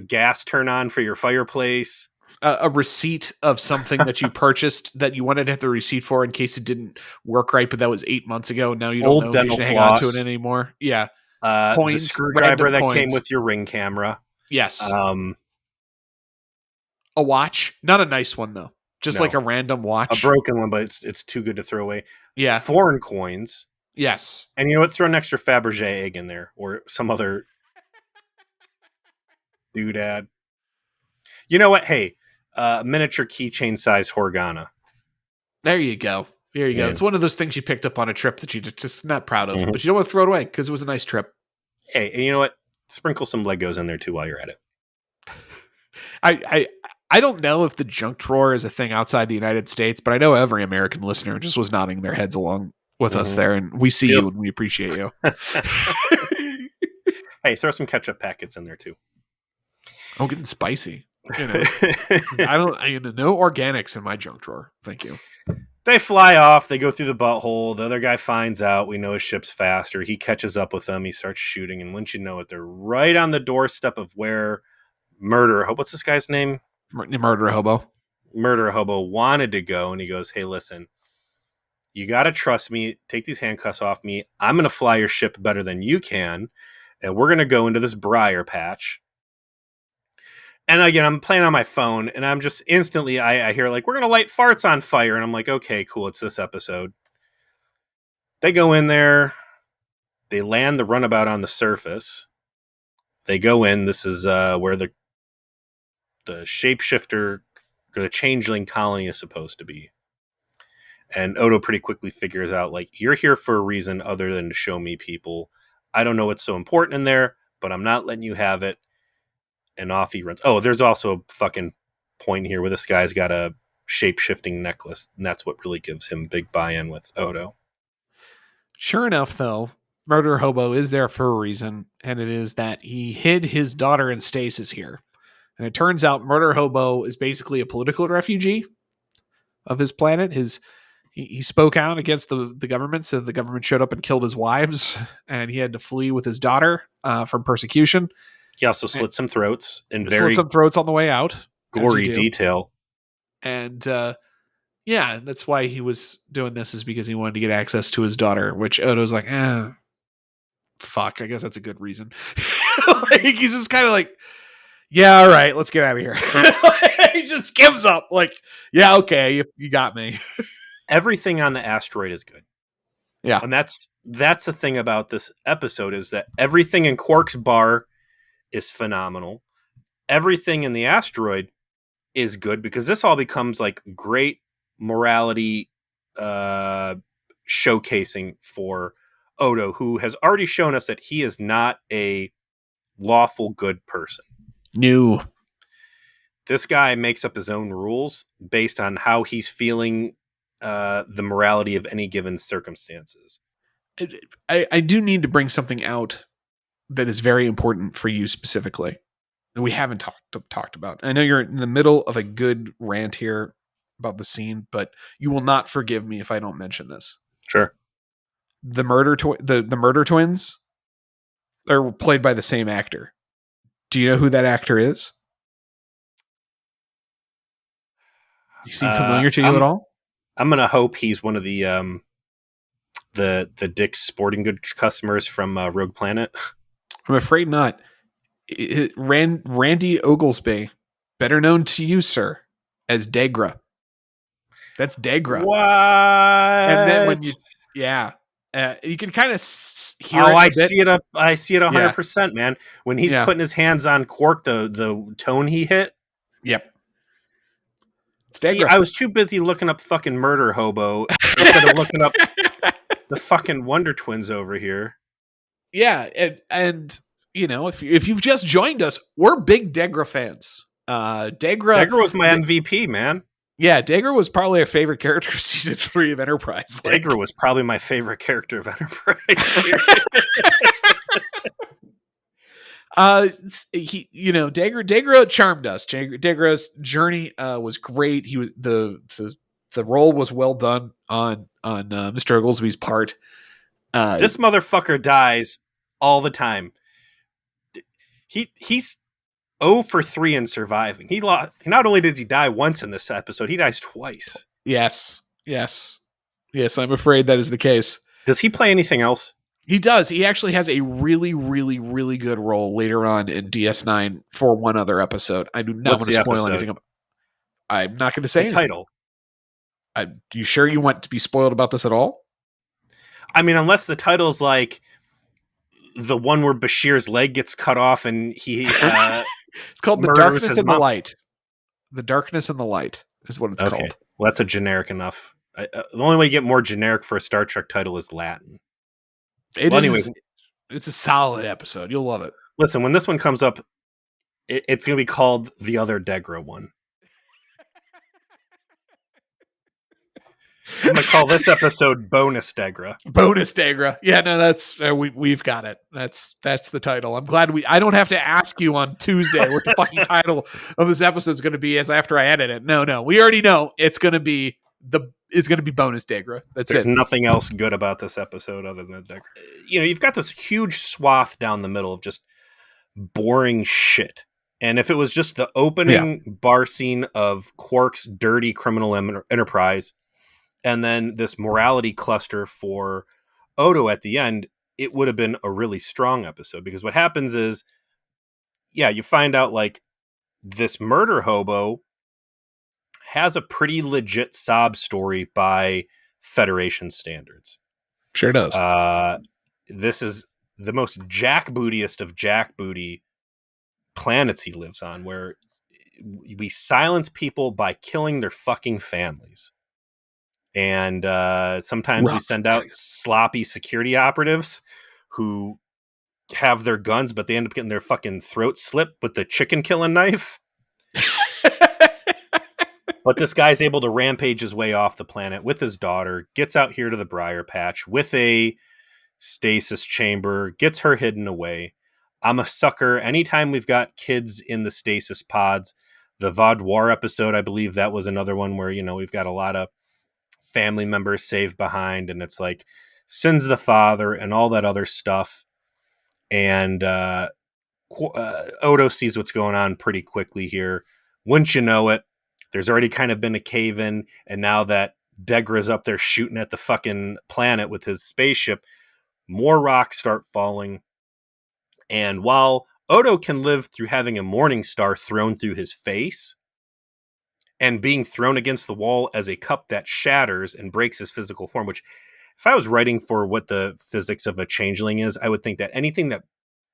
gas turn on for your fireplace. A receipt of something that you purchased that you wanted to have the receipt for in case it didn't work right, but that was 8 months ago. Now you don't Old know if you dental should hang on to it floss, anymore. Yeah. the Coins, screwdriver random that came coins. with your Ring camera. Yes. Um, A watch. Not a nice one, though. Just like no, a random a watch. broken one, but it's too good to throw away. Yeah. Foreign coins, Yes. and you know what? Throw an extra Fabergé egg in there or some other doodad. You know what? Hey, miniature keychain size Horgana. There you go. There you go. Yeah. It's one of those things you picked up on a trip that you're just not proud of, Mhm. but you don't want to throw it away because it was a nice trip. Hey, and you know what? Sprinkle some Legos in there too while you're at it. I I don't know if the junk drawer is a thing outside the United States, but I know every American listener just was nodding their heads along with us Mhm. there, and we see Feel- you and we appreciate you. Hey, throw some ketchup packets in there too. I'm getting spicy. You know, I don't. No organics in my junk drawer. Thank you. They fly off. They go through the butthole. The other guy finds out. We know his ship's faster. He catches up with them. He starts shooting, and once you know it, they're right on the doorstep of where Murder. What's this guy's name? Murder hobo. Murder Hobo wanted to go, and he goes, "Hey, listen, you got to trust me. Take these handcuffs off me. I'm going to fly your ship better than you can, and we're going to go into this briar patch." And again, I'm playing on my phone, and I'm just instantly, I hear like, we're going to light farts on fire. And I'm like, okay, cool. It's this episode. They go in there. They land the runabout on the surface. They go in. This is where the shapeshifter, the changeling colony is supposed to be. And Odo pretty quickly figures out, like, you're here for a reason other than to show me people. I don't know what's so important in there, but I'm not letting you have it. And off he runs. Oh, there's also a fucking point here where this guy's got a shape-shifting necklace, and that's what really gives him big buy-in with Odo. Sure enough, though, Murder Hobo is there for a reason, and it is that he hid his daughter in stasis here. And it turns out Murder Hobo is basically a political refugee of his planet. He spoke out against the government, so the government showed up and killed his wives, and he had to flee with his daughter from persecution. He also slit some throats in Slit very some throats on the way out, gory detail. and yeah, that's why he was doing this, is because he wanted to get access to his daughter. Which Odo's like, fuck. I guess that's a good reason. Like, he's just kind of like, yeah, all right, let's get out of here. He just gives up. Like, yeah, okay, you got me. Everything on the asteroid is good. Yeah. And that's the thing about this episode, is that everything in Quark's bar is phenomenal. Everything in the asteroid is good, because this all becomes like great morality showcasing for Odo, who has already shown us that he is not a lawful good person. New. This guy makes up his own rules based on how he's feeling the morality of any given circumstances. I do need to bring something out that is very important for you specifically, and we haven't talked about. I know you're in the middle of a good rant here about the scene, but you will not forgive me if I don't mention this. Sure. The murder twins are played by the same actor. Do you know who that actor is? You seem familiar to you at all? I'm gonna hope he's one of the Dick's Sporting Goods customers from Rogue Planet. I'm afraid not. Randy Oglesby, better known to you, sir, as Degra. That's Degra. What? And then when you can kind of hear it. I a bit. see it. I see it 100%, man. When he's putting his hands on Quark, the tone he hit. Yep. See, I was too busy looking up fucking Murder Hobo instead of looking up the fucking Wonder Twins over here. Yeah, and if you've just joined us, we're big Degra fans. Degra, Degra was my MVP, man. yeah, Degra was probably our favorite character of season 3 of Enterprise. Degra was probably my favorite character of Enterprise. Period. Degra charmed us. Degra's journey was great. He was the role was well done on Mr. Oglesby's part. This motherfucker dies all the time. He's 0 for 3 in surviving. He lost. Not only does he die once in this episode, he dies twice. Yes. I'm afraid that is the case. Does he play anything else? He does. He actually has a really, really, really good role later on in DS9 for one other episode. I do not want to spoil anything. I'm not going to say the title. You sure you want to be spoiled about this at all? I mean, unless the title's like the one where Bashir's leg gets cut off and he it's called The Darkness and the Light. The Darkness and the Light is what it's called. Well, that's a generic enough. The only way you get more generic for a Star Trek title is Latin. Anyways, it's a solid episode. You'll love it. Listen, when this one comes up, it's going to be called The Other Degra One. I'm going to call this episode Bonus Degra. Bonus Degra. Yeah, no, that's we've got it. That's the title. I'm glad I don't have to ask you on Tuesday what the fucking title of this episode is going to be as after I edit it. No, we already know it's going to be Bonus Degra. There's nothing else good about this episode other than Degra. You've got this huge swath down the middle of just boring shit. And if it was just the opening bar scene of Quark's dirty criminal enterprise, and then this morality cluster for Odo at the end, it would have been a really strong episode. Because what happens is, you find out like this murder hobo has a pretty legit sob story by Federation standards. Sure does. This is the most jackbootiest of jackbooty planets he lives on, where we silence people by killing their fucking families. And sometimes we send out sloppy security operatives who have their guns, but they end up getting their fucking throat slit with the chicken killing knife. But this guy's able to rampage his way off the planet with his daughter, gets out here to the Briar Patch with a stasis chamber, gets her hidden away. I'm a sucker. Anytime we've got kids in the stasis pods, the Vaudoir episode, I believe that was another one where, we've got a lot of family members saved behind, and it's like sins of the father and all that other stuff. And Odo sees what's going on pretty quickly here. Wouldn't you know it, there's already kind of been a cave-in, and now that Degra's up there shooting at the fucking planet with his spaceship, more rocks start falling. And while Odo can live through having a morning star thrown through his face and being thrown against the wall as a cup that shatters and breaks his physical form, which if I was writing for what the physics of a changeling is, I would think that anything that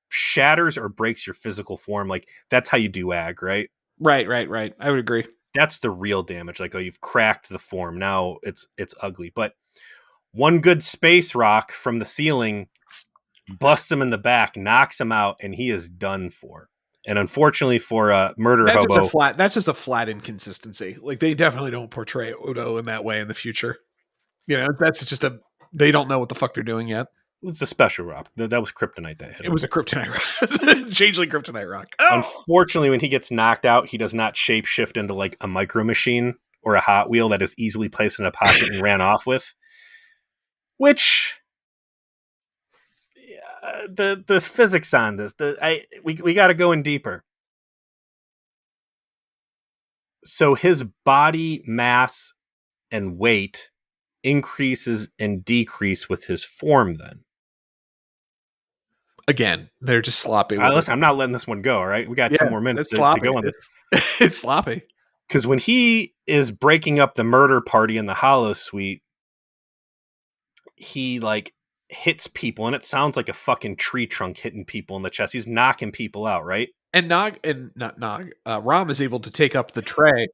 shatters or breaks your physical form, like that's how you do ag, right? Right. I would agree. That's the real damage. Like, you've cracked the form. Now it's ugly. But one good space rock from the ceiling busts him in the back, knocks him out, and he is done for. And unfortunately for a murder hobo, that's just a flat inconsistency. Like, they definitely don't portray Odo in that way in the future. That's just they don't know what the fuck they're doing yet. It's a special rock. That was kryptonite that hit him. It was a kryptonite rock. Changeling kryptonite rock. Oh! Unfortunately, when he gets knocked out, he does not shapeshift into like a micro machine or a Hot Wheel that is easily placed in a pocket and ran off with. Which, the physics on this, we got to go in deeper. So his body mass and weight increases and decrease with his form then. Again, they're just sloppy. Listen, I'm not letting this one go, all right? We got 10 more minutes to go on this. It's sloppy. Because when he is breaking up the murder party in the Hollow Suite, he, like, hits people, and it sounds like a fucking tree trunk hitting people in the chest. He's knocking people out, right? And Rom is able to take up the tray.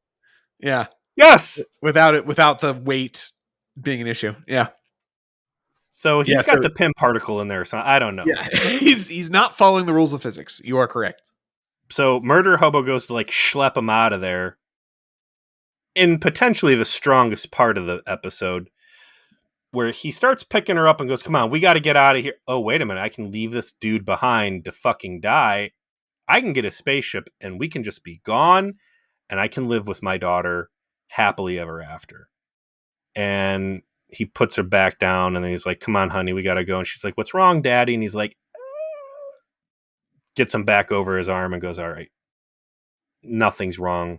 Yeah. Yes! Without the weight being an issue. Yeah. So Yeah, he's got so the Pym particle in there. So I don't know. yeah, he's not following the rules of physics. You are correct. So Murder Hobo goes to like schlep him out of there in potentially the strongest part of the episode, where he starts picking her up and goes, "Come on, we got to get out of here." Oh, wait a minute. I can leave this dude behind to fucking die. I can get a spaceship and we can just be gone and I can live with my daughter happily ever after. And he puts her back down and then he's like, "Come on, honey, we got to go." And she's like, "What's wrong, daddy?" And he's like, gets him back over his arm and goes, "All right, nothing's wrong.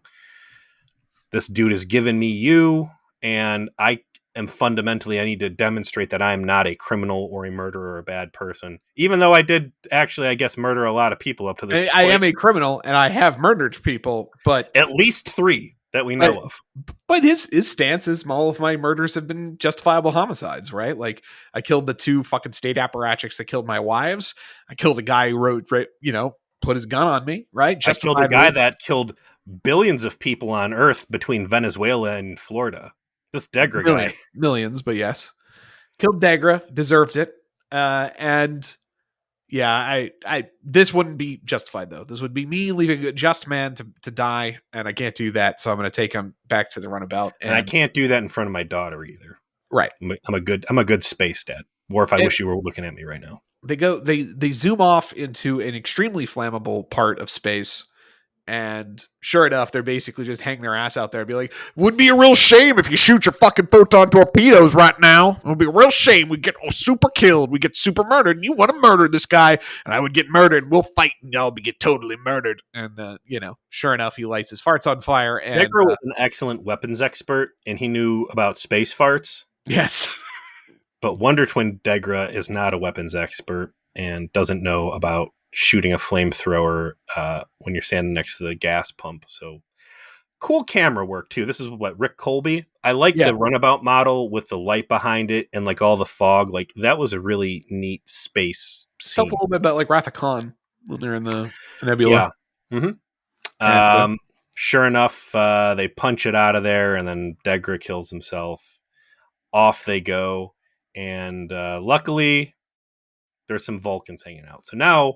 This dude has given me you, and I am fundamentally, I need to demonstrate that I am not a criminal or a murderer or a bad person. Even though I did actually, I guess, murder a lot of people up to this I point. am a criminal and I have murdered people, At least 3 that we but know of." but his stance is all of my murders have been justifiable homicides, right? Like I killed the 2 fucking state apparatchiks that killed my wives. I killed a guy who wrote, put his gun on me, right? I killed a guy Justifiably. that killed billions of people on Earth between Venezuela and Florida. This Degra guy. Millions, but yes. Killed Degra, deserved it. And yeah, I this wouldn't be justified though. This would be me leaving a just man to die, and I can't do that. So I'm going to take him back to the runabout. And I And can't do that in front of my daughter either. right, I'm a good space dad. Or if I and wish you were looking at me right now. they zoom off into an extremely flammable part of space. And sure enough, they're basically just hang their ass out there and be like, would be a real shame if you shoot your fucking photon torpedoes right now. It would be a real shame. We get super killed. We get super murdered. And you want to murder this guy, and I would get murdered. We'll fight, and y'all get totally murdered. And, sure enough, he lights his farts on fire. And Degra was an excellent weapons expert, and he knew about space farts. yes. But Wonder Twin Degra is not a weapons expert and doesn't know about shooting a flamethrower when you're standing next to the gas pump. So cool camera work too. This is what, Rick Colby. I like Yeah. the runabout model with the light behind it and like all the fog. Like that was a really neat space Felt a scene. little bit about like Wrath of Khan when they're in the nebula. Yeah. Mm-hmm. And Sure enough, they punch it out of there, and then Degra kills himself. Off they go, and luckily, there's some Vulcans hanging out. So now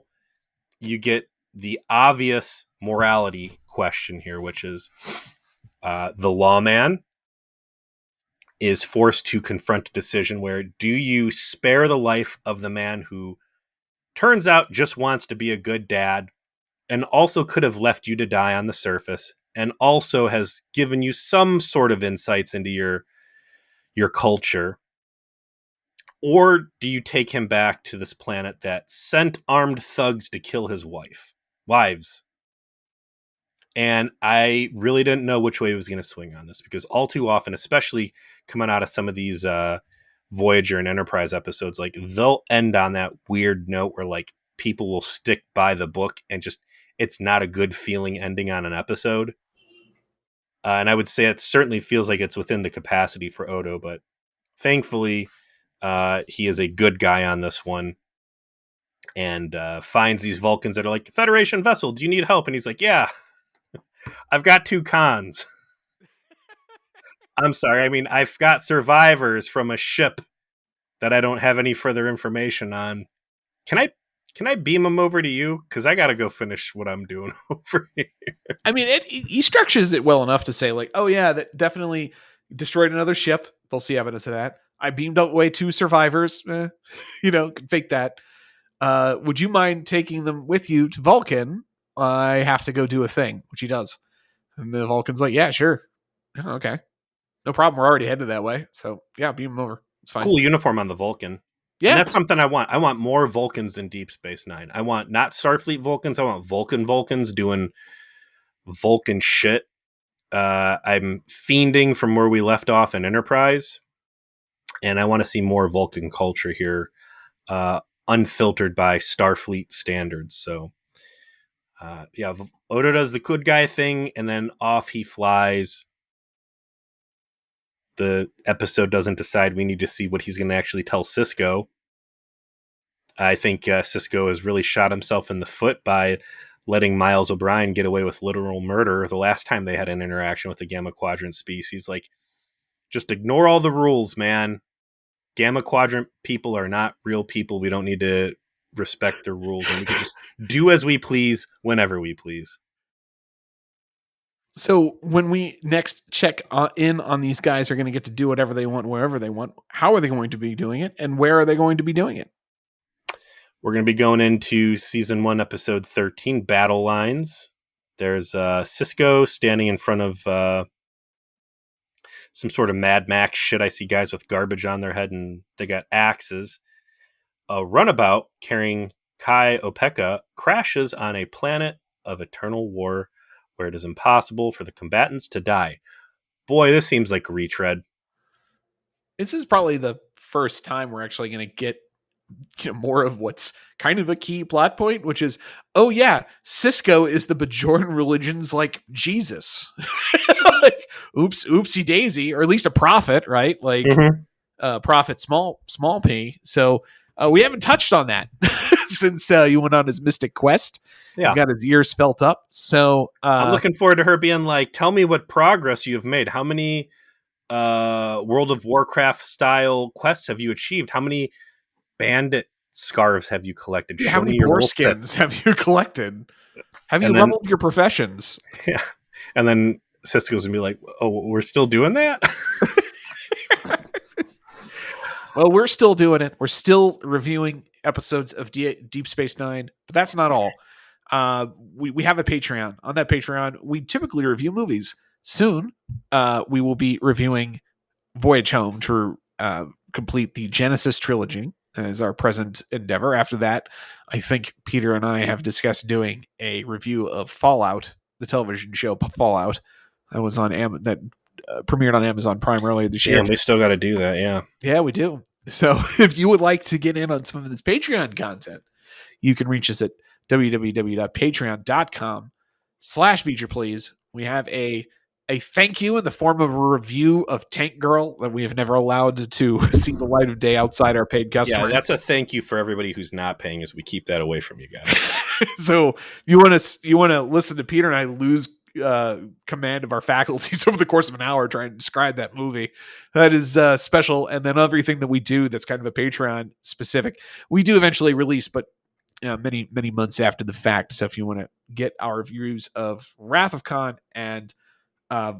you get the obvious morality question here, which is the lawman is forced to confront a decision where do you spare the life of the man who turns out just wants to be a good dad and also could have left you to die on the surface and also has given you some sort of insights into your culture, or do you take him back to this planet that sent armed thugs to kill his wives? And I really didn't know which way he was going to swing on this because all too often, especially coming out of some of these Voyager and Enterprise episodes, like they'll end on that weird note where like people will stick by the book and just it's not a good feeling ending on an episode. And I would say it certainly feels like it's within the capacity for Odo, but thankfully he is a good guy on this one and finds these Vulcans that are like, Federation vessel, do you need help? And he's like, yeah, I've got 2 cons. I'm sorry. I mean, I've got survivors from a ship that I don't have any further information on. Can I beam them over to you? Because I got to go finish what I'm doing over here. I mean, he structures it well enough to say like, oh yeah, that definitely destroyed another ship. They'll see evidence of that. I beamed away 2 survivors. Could fake that. Would you mind taking them with you to Vulcan? I have to go do a thing, which he does. And the Vulcan's like, yeah, sure. "Oh, okay. No problem. We're already headed that way. So yeah, beam them over. It's fine. Cool uniform on the Vulcan. And Yeah. that's something I want. I want more Vulcans in Deep Space Nine. I want not Starfleet Vulcans. I want Vulcans doing Vulcan shit. I'm fiending from where we left off in Enterprise, and I want to see more Vulcan culture here, unfiltered by Starfleet standards. So, yeah, Odo does the good guy thing, and then off he flies. The episode doesn't decide we need to see what he's going to actually tell Sisko. I think Sisko has really shot himself in the foot by letting Miles O'Brien get away with literal murder the last time they had an interaction with the Gamma Quadrant species. Like, just ignore all the rules, man. Gamma Quadrant people are not real people. We don't need to respect their rules, and we can just do as we please whenever we please. So when we next check in on these guys are going to get to do whatever they want, wherever they want, how are they going to be doing it, and where are they going to be doing it? We're going to be going into season 1, episode 13, Battle Lines. There's Cisco standing in front of some sort of Mad Max shit. I see guys with garbage on their head, and they got axes. A runabout carrying Kai Opeka crashes on a planet of eternal war where it is impossible for the combatants to die. Boy, this seems like a retread. This is probably the first time we're actually going to get more of what's kind of a key plot point, which is, oh yeah, Cisco is the Bajoran religion's like Jesus. Like, oopsie daisy, or at least a prophet, right? Like prophet, small p. So we haven't touched on that since you went on his mystic quest. Yeah, and got his ears felt up. So I'm looking forward to her being like, tell me what progress you've made. How many World of Warcraft style quests have you achieved? How many bandit scarves have you collected? how many boar skins have you collected? Have you leveled your professions? Yeah. And then Cisco's gonna be like, oh, we're still doing that? Well, we're still doing it. We're still reviewing episodes of Deep Space Nine, but that's not all. We have a Patreon. On that Patreon, we typically review movies. Soon, we will be reviewing Voyage Home to complete the Genesis trilogy as our present endeavor. After that, I think Peter and I have discussed doing a review of Fallout, the television show Fallout, that was on that premiered on Amazon Prime earlier this year. Yeah, we still got to do that. Yeah, we do. So if you would like to get in on some of this Patreon content, you can reach us at www.patreon.com/feature-please. We have a thank you in the form of a review of Tank Girl that we have never allowed to see the light of day outside our paid customers. Yeah, that's a thank you for everybody who's not paying, as we keep that away from you guys. So you want to listen to Peter and I lose command of our faculties over the course of an hour trying to describe that movie. That is special. And then everything that we do that's kind of a Patreon specific, we do eventually release, but many months after the fact. So if you want to get our views of Wrath of Khan and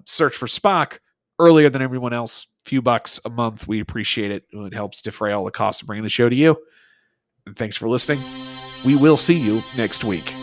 Search for Spock earlier than everyone else, few bucks a month, we appreciate it. It helps defray all the costs of bringing the show to you. And thanks for listening. We will see you next week.